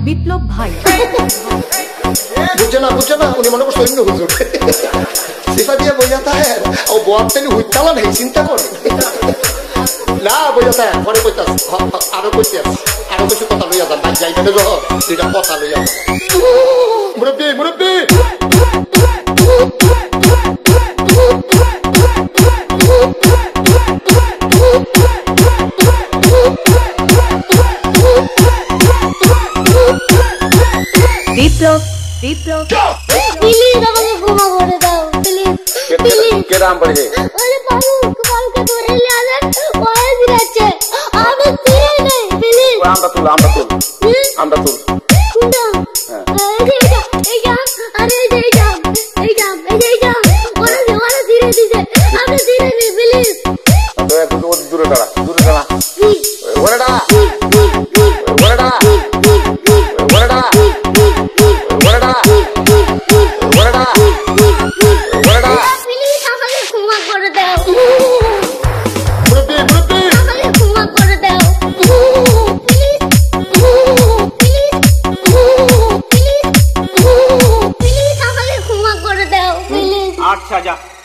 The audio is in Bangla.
বিপ্লব ভাই বুঝছে না উনি মনে করছে অন্য হুজুর সিফা দিয়ে বইয়া থাকে ও বয়ারটানি হুইতালা নেই চিন্তা করে না বইয়া থাকে পরে কইতাস আরো কইতে আরো কিছু কথা লইয়া যান বাদ যাইবে না যখন দুইটা কথা লইয়া মুরব্বী বিপ্লব প্লিজ আমাকে ক্ষমা করে দাও প্লিজ কেরাম পড়ে ওরে পালকে ধরে নিয়ে ওরে দিচ্ছে আমি তীরে নেই প্লিজ আমরা তুল এই যা আরে এই যা ওরে ধীরে দিছে আমি তীরে নেই প্লিজ দূরে দাঁড়া ওরে দাঁড়া अच्छा जा